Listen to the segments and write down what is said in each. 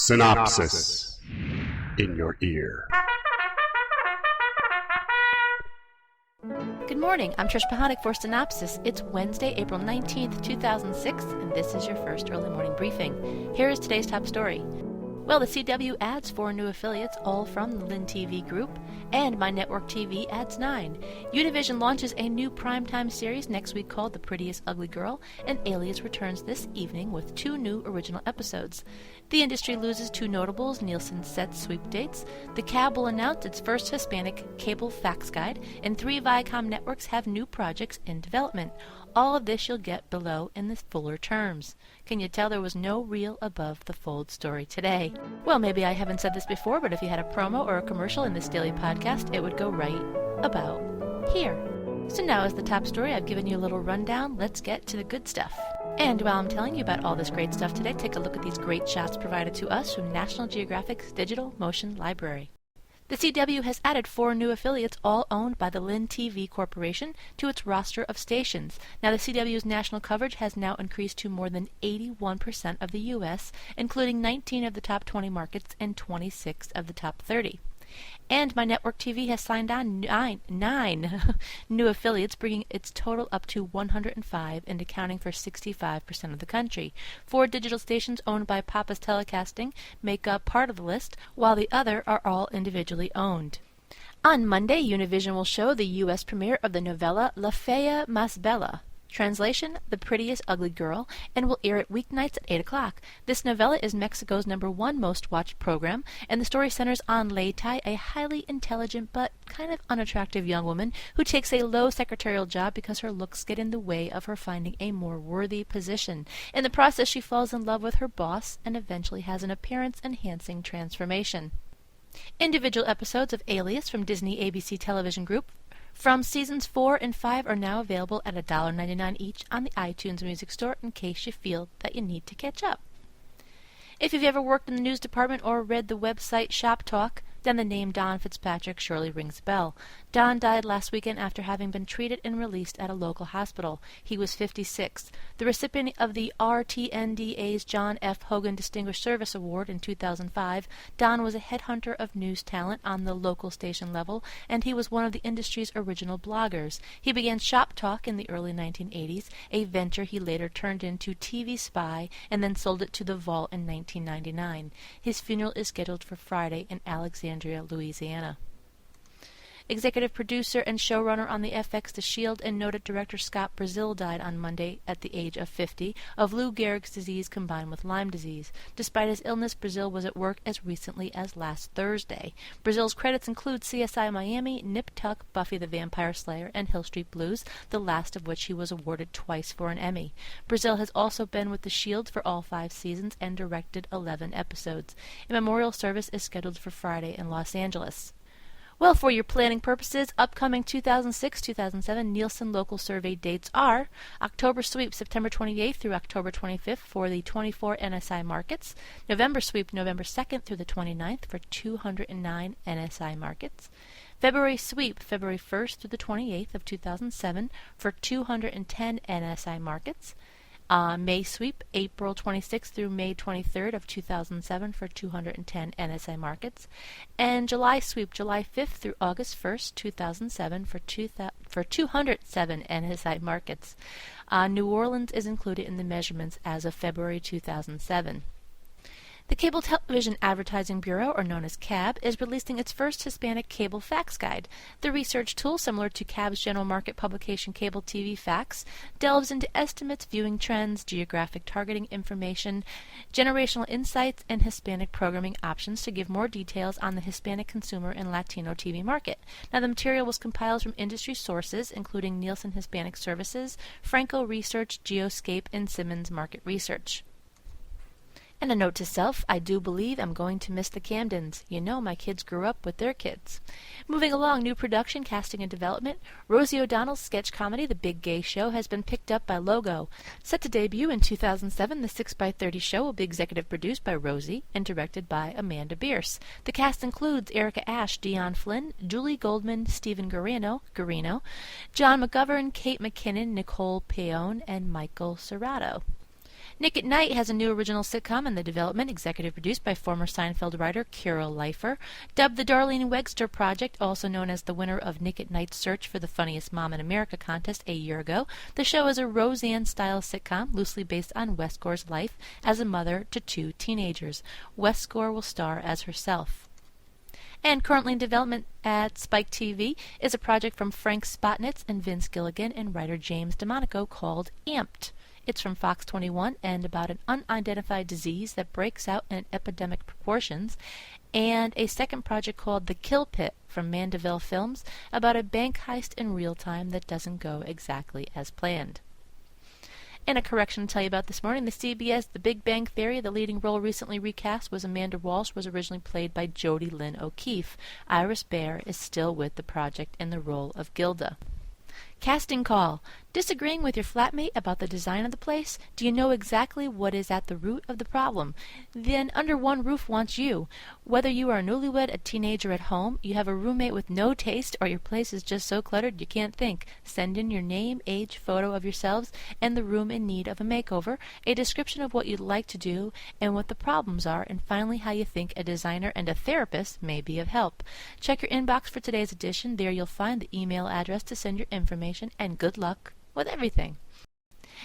Cynopsis in your ear. Good morning, I'm Trish Pahanik for Cynopsis. It's Wednesday, April 19th, 2006, and this is your first early morning briefing. Here is today's top story. Well, the CW adds 4 new affiliates, all from the Lynn TV group, and My Network TV adds 9. Univision launches a new primetime series next week called The Prettiest Ugly Girl, and Alias returns this evening with 2 new original episodes. The industry loses 2 notables, Nielsen sets sweep dates, the cab will announce its first Hispanic cable fax guide, and 3 Viacom networks have new projects in development. All of this you'll get below in the fuller terms. Can you tell there was no real above-the-fold story today? Well, maybe I haven't said this before, but if you had a promo or a commercial in this daily podcast, it would go right about here. So now as the top story, I've given you a little rundown. Let's get to the good stuff. And while I'm telling you about all this great stuff today, take a look at these great shots provided to us from National Geographic's Digital Motion Library. The CW has added 4 new affiliates, all owned by the Lynn TV Corporation, to its roster of stations. Now, the CW's national coverage has now increased to more than 81% of the U.S., including 19 of the top 20 markets and 26 of the top 30. And My Network TV has signed on nine new affiliates, bringing its total up to 105 and accounting for 65% of the country. 4 digital stations owned by Papa's Telecasting make up part of the list, while the other are all individually owned. On Monday, Univision will show the U.S. premiere of the novella La Fea Más Bella, translation, The Prettiest Ugly Girl, and will air it weeknights at 8 o'clock. This novella is Mexico's #1 most-watched program, and the story centers on Leitai, a highly intelligent but kind of unattractive young woman who takes a low secretarial job because her looks get in the way of her finding a more worthy position. In the process, she falls in love with her boss and eventually has an appearance-enhancing transformation. Individual episodes of Alias from Disney ABC Television Group from seasons 4 and 5 are now available at $1.99 each on the iTunes Music Store in case you feel that you need to catch up. If you've ever worked in the news department or read the website Shop Talk, then the name Don Fitzpatrick surely rings a bell. Don died last weekend after having been treated and released at a local hospital. He was 56. The recipient of the RTNDA's John F. Hogan Distinguished Service Award in 2005, Don was a headhunter of news talent on the local station level, and he was one of the industry's original bloggers. He began Shop Talk in the early 1980s, a venture he later turned into TV Spy and then sold it to The Vault in 1999. His funeral is scheduled for Friday in Alexandria, Louisiana. Executive producer and showrunner on the FX The Shield and noted director Scott Brazil died on Monday at the age of 50 of Lou Gehrig's disease combined with Lyme disease. Despite his illness, Brazil was at work as recently as last Thursday. Brazil's credits include CSI Miami, Nip Tuck, Buffy the Vampire Slayer, and Hill Street Blues, the last of which he was awarded twice for an Emmy. Brazil has also been with The Shield for all 5 seasons and directed 11 episodes. A memorial service is scheduled for Friday in Los Angeles. Well, for your planning purposes, upcoming 2006-2007 Nielsen local survey dates are October sweep September 28th through October 25th for the 24 NSI markets, November sweep November 2nd through the 29th for 209 NSI markets, February sweep February 1st through the 28th of 2007 for 210 NSI markets, May sweep April 26th through May 23rd of 2007 for 210 NSI markets, and July sweep July 5th through August 1st, 2007 for 207 NSI markets. New Orleans is included in the measurements as of February 2007. The Cable Television Advertising Bureau, or known as CAB, is releasing its first Hispanic cable fax guide. The research tool, similar to CAB's general market publication Cable TV Fax, delves into estimates, viewing trends, geographic targeting information, generational insights, and Hispanic programming options to give more details on the Hispanic consumer and Latino TV market. Now, the material was compiled from industry sources, including Nielsen Hispanic Services, Franco Research, Geoscape, and Simmons Market Research. And a note to self, I do believe I'm going to miss the Camdens. You know, my kids grew up with their kids. Moving along, new production, casting, and development. Rosie O'Donnell's sketch comedy, The Big Gay Show, has been picked up by Logo. Set to debut in 2007, the 6x30 show will be executive produced by Rosie and directed by Amanda Bierce. The cast includes Erica Ash, Dion Flynn, Julie Goldman, Stephen Guarino, John McGovern, Kate McKinnon, Nicole Peone, and Michael Serrato. Nick at Night has a new original sitcom in the development, executive produced by former Seinfeld writer Carol Leifer. Dubbed the Darlene Wegster Project, also known as the winner of Nick at Night's Search for the Funniest Mom in America contest a year ago, the show is a Roseanne-style sitcom loosely based on West Gore's life as a mother to 2 teenagers. West Gore will star as herself. And currently in development at Spike TV is a project from Frank Spotnitz and Vince Gilligan and writer James DeMonico called Amped. It's from Fox 21 and about an unidentified disease that breaks out in epidemic proportions, and a second project called The Kill Pit from Mandeville Films about a bank heist in real time that doesn't go exactly as planned. And a correction to tell you about this morning, the CBS The Big Bang Theory, the leading role recently recast was Amanda Walsh, was originally played by Jodie Lynn O'Keefe. Iris Baer is still with the project in the role of Gilda. Casting call. Disagreeing with your flatmate about the design of the place? Do you know exactly what is at the root of the problem? Then Under One Roof wants you. Whether you are a newlywed, a teenager at home, you have a roommate with no taste, or your place is just so cluttered you can't think, send in your name, age, photo of yourselves, and the room in need of a makeover, a description of what you'd like to do, and what the problems are, and finally how you think a designer and a therapist may be of help. Check your inbox for today's edition. There you'll find the email address to send your information, and good luck with everything.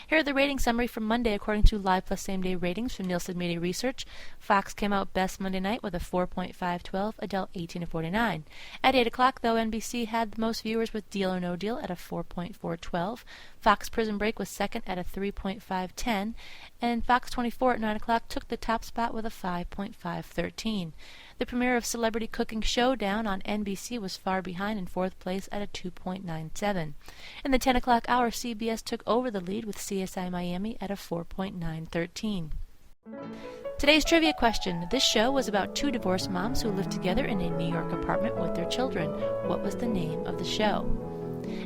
Here are the rating summary from Monday according to Live Plus Same Day ratings from Nielsen Media Research. Fox came out best Monday night with a 4.512, adult 18 to 49. At 8 o'clock, though, NBC had the most viewers with Deal or No Deal at a 4.412. Fox Prison Break was second at a 3.510, and Fox 24 at 9 o'clock took the top spot with a 5.513. The premiere of Celebrity Cooking Showdown on NBC was far behind in fourth place at a 2.97. In the 10 o'clock hour, CBS took over the lead with CSI Miami at a 4.913. Today's trivia question. This show was about 2 divorced moms who lived together in a New York apartment with their children. What was the name of the show?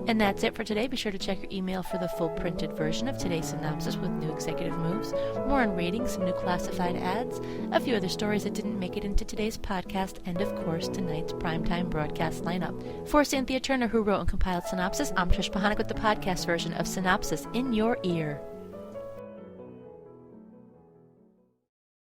And that's it for today. Be sure to check your email for the full printed version of today's synopsis with new executive moves, more on ratings, some new classified ads, a few other stories that didn't make it into today's podcast, and of course tonight's primetime broadcast lineup. For Cynthia Turner, who wrote and compiled Synopsis, I'm Trish Pahanik with the podcast version of Synopsis in your ear.